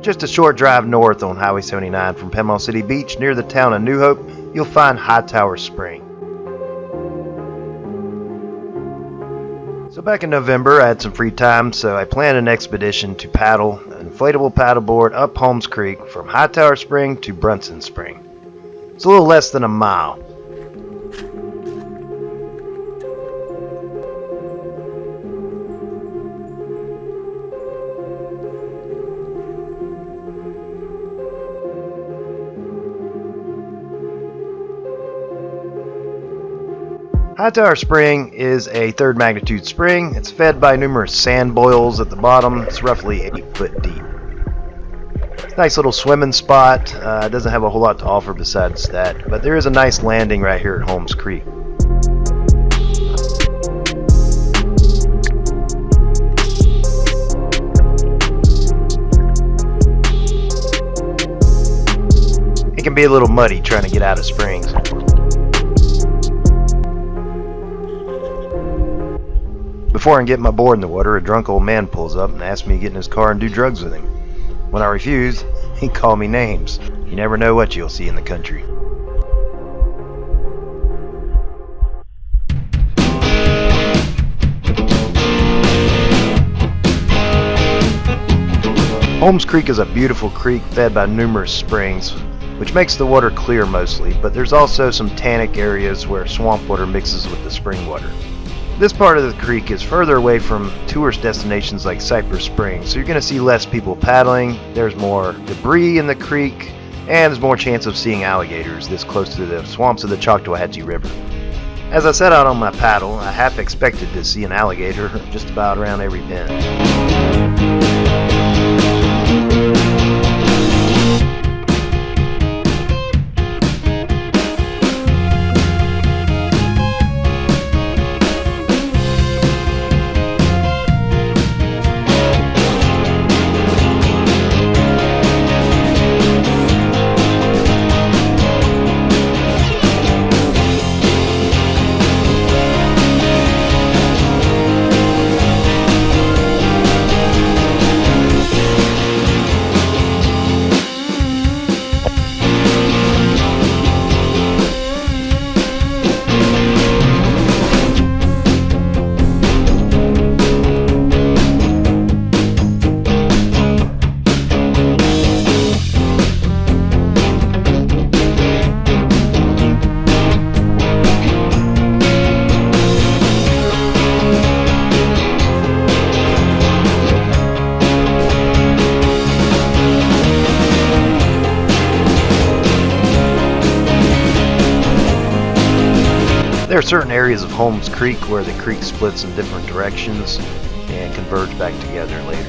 Just a short drive north on Highway 79 from Panama City Beach near the town of New Hope, you'll find Hightower Spring. So back in November, I had some free time, so I planned an expedition to paddle an inflatable paddleboard up Holmes Creek from Hightower Spring to Brunson Spring. It's a little less than a mile. Hightower Spring is a third magnitude spring. It's fed by numerous sand boils at the bottom. It's roughly 8 foot deep. It's a nice little swimming spot. It doesn't have a whole lot to offer besides that, but there is a nice landing right here at Holmes Creek. It can be a little muddy trying to get out of springs. Before I can get my board in the water, a drunk old man pulls up and asks me to get in his car and do drugs with him. When I refused, he called me names. You never know what you'll see in the country. Holmes Creek is a beautiful creek fed by numerous springs, which makes the water clear mostly, but there's also some tannic areas where swamp water mixes with the spring water. This part of the creek is further away from tourist destinations like Cypress Springs, so you're going to see less people paddling, there's more debris in the creek, and there's more chance of seeing alligators this close to the swamps of the Choctawhatchee River. As I set out on my paddle, I half expected to see an alligator just about around every bend. There are certain areas of Holmes Creek where the creek splits in different directions and converge back together later.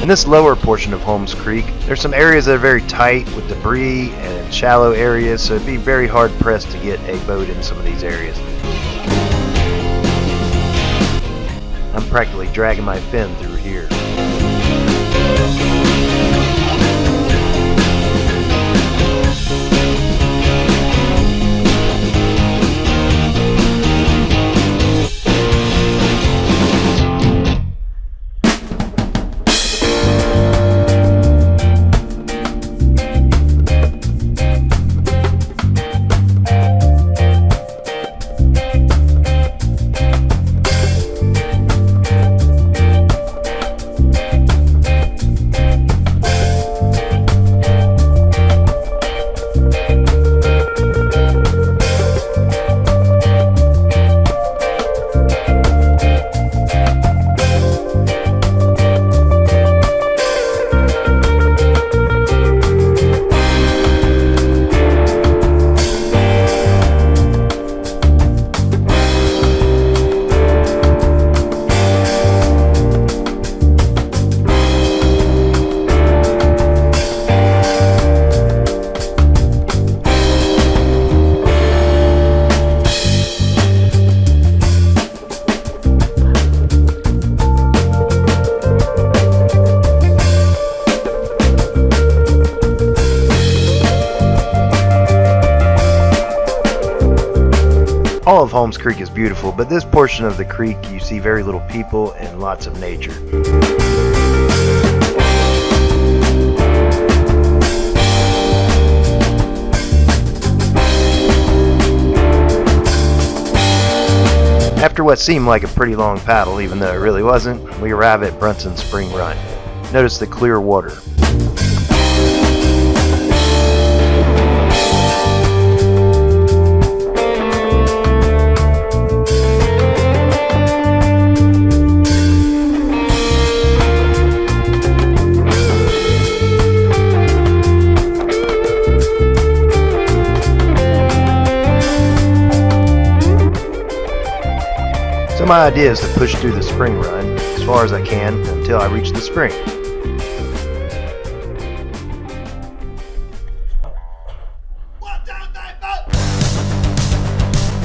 In this lower portion of Holmes Creek, there's some areas that are very tight with debris and shallow areas, so it'd be very hard pressed to get a boat in some of these areas. I'm practically dragging my fin through here. All of Holmes Creek is beautiful, but this portion of the creek you see very little people and lots of nature. After what seemed like a pretty long paddle, even though it really wasn't, we arrive at Brunson Spring Run. Notice the clear water. So my idea is to push through the spring run as far as I can until I reach the spring.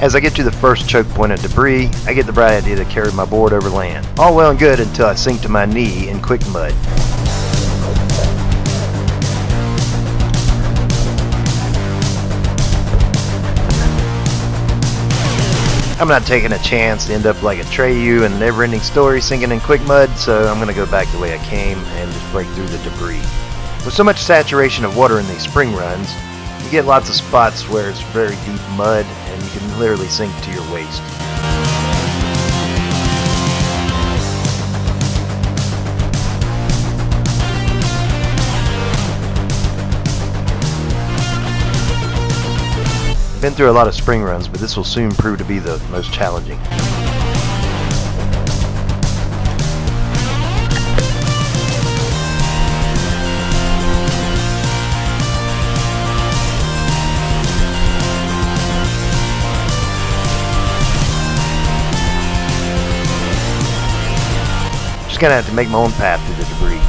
As I get to the first choke point of debris, I get the bright idea to carry my board over land. All well and good until I sink to my knee in quick mud. I'm not taking a chance to end up like Atreyu in the Never-Ending Story sinking in quick mud, so I'm going to go back the way I came and just break through the debris. With so much saturation of water in these spring runs, you get lots of spots where it's very deep mud and you can literally sink to your waist. I've been through a lot of spring runs, but this will soon prove to be the most challenging. Just gonna have to make my own path through the debris.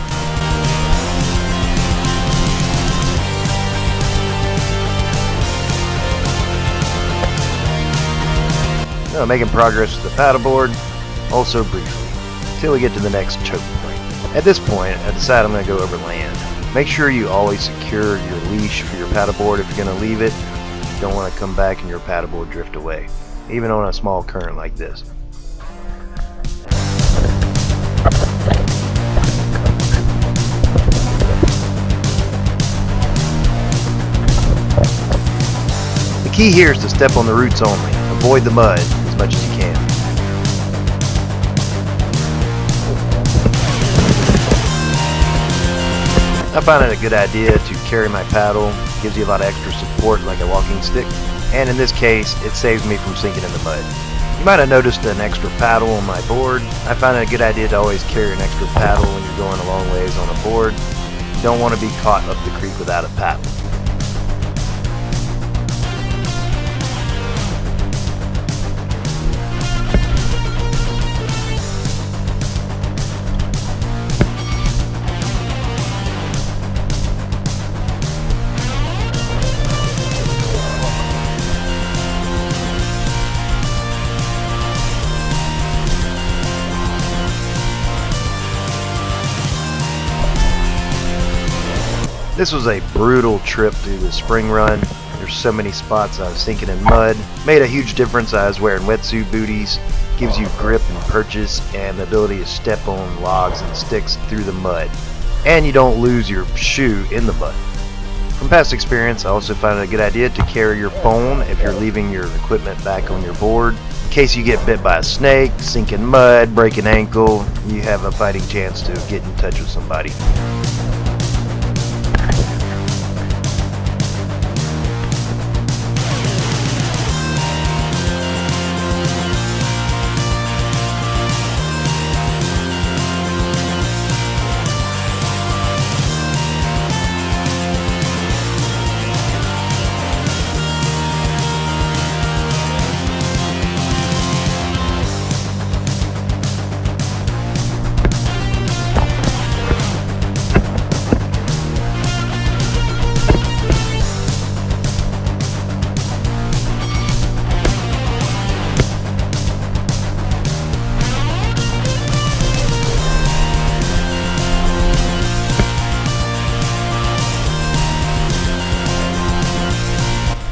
Making progress with the paddleboard, also briefly, until we get to the next choke point. At this point, I decide I'm going to go over land. Make sure you always secure your leash for your paddleboard if you're going to leave it. You don't want to come back and your paddleboard drift away, even on a small current like this. The key here is to step on the roots only. Avoid the mud as much as you can. I find it a good idea to carry my paddle. It gives you a lot of extra support like a walking stick, and in this case it saves me from sinking in the mud. You might have noticed an extra paddle on my board. I find it a good idea to always carry an extra paddle when you're going a long ways on a board. You don't want to be caught up the creek without a paddle. This was a brutal trip through the spring run. There's so many spots I was sinking in mud. Made a huge difference. I was wearing wetsuit booties. Gives you grip and purchase and the ability to step on logs and sticks through the mud. And you don't lose your shoe in the mud. From past experience, I also found it a good idea to carry your phone if you're leaving your equipment back on your board. In case you get bit by a snake, sink in mud, break an ankle, you have a fighting chance to get in touch with somebody.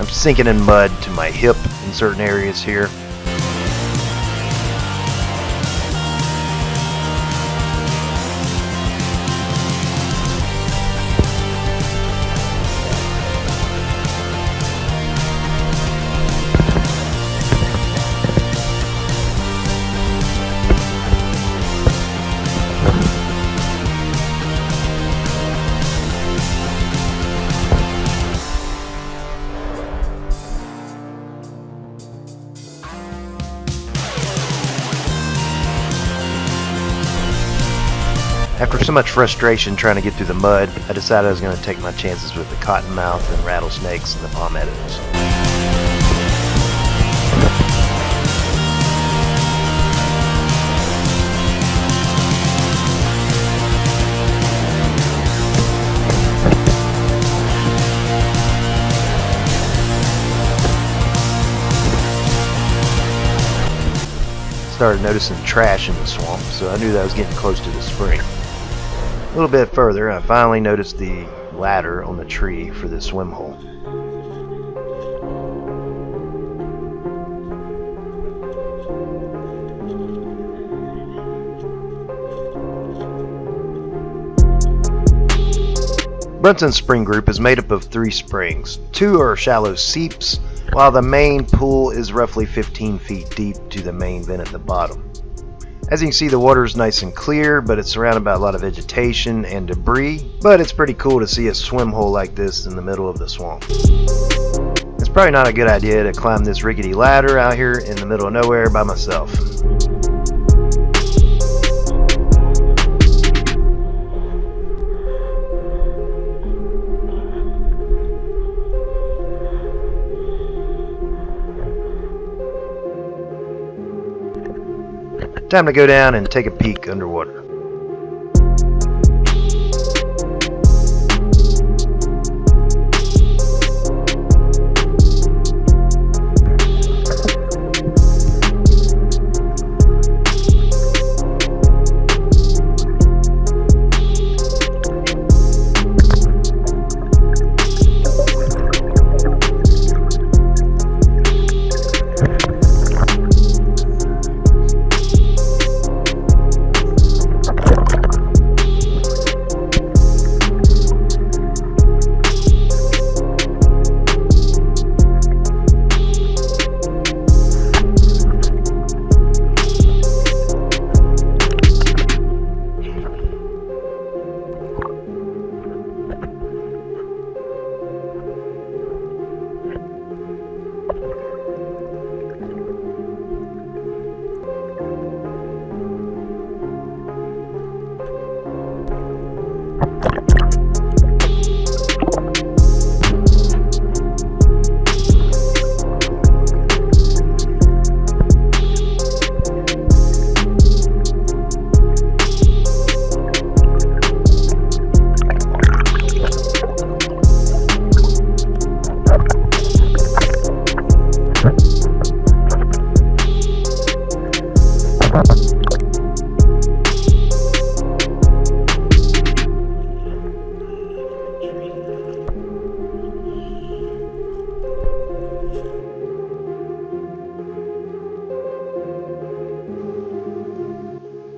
Sinking in mud to my hip in certain areas here. After so much frustration trying to get through the mud, I decided I was going to take my chances with the cottonmouth and rattlesnakes and the palmettos. Started noticing trash in the swamp, so I knew that I was getting close to the spring. A little bit further, I finally noticed the ladder on the tree for the swim hole. Brunson Spring Group is made up of 3 springs. 2 are shallow seeps, while the main pool is roughly 15 feet deep to the main vent at the bottom. As you can see, the water is nice and clear, but it's surrounded by a lot of vegetation and debris, but it's pretty cool to see a swim hole like this in the middle of the swamp. It's probably not a good idea to climb this rickety ladder out here in the middle of nowhere by myself. Time to go down and take a peek underwater.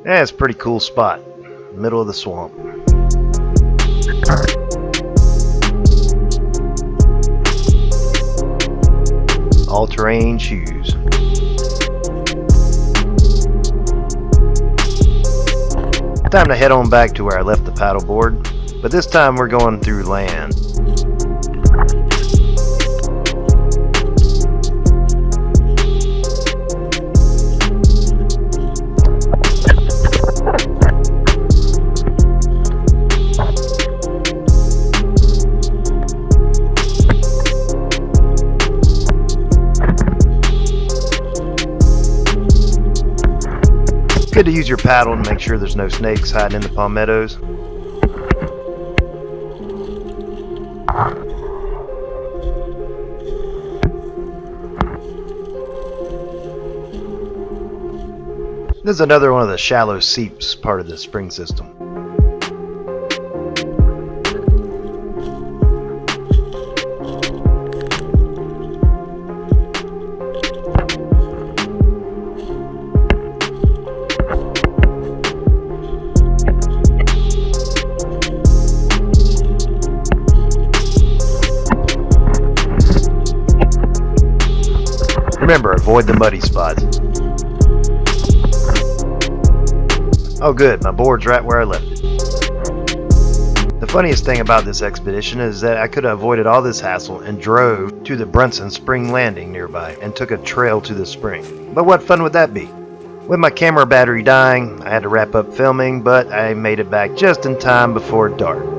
Yeah, it's a pretty cool spot, middle of the swamp. All-terrain shoes. Time to head on back to where I left the paddleboard, but this time we're going through land. Good to use your paddle to make sure there's no snakes hiding in the palmettos. This is another one of the shallow seeps part of the spring system. Remember, avoid the muddy spots. Oh good, my board's right where I left it. The funniest thing about this expedition is that I could have avoided all this hassle and drove to the Brunson Spring landing nearby and took a trail to the spring. But what fun would that be? With my camera battery dying, I had to wrap up filming, but I made it back just in time before dark.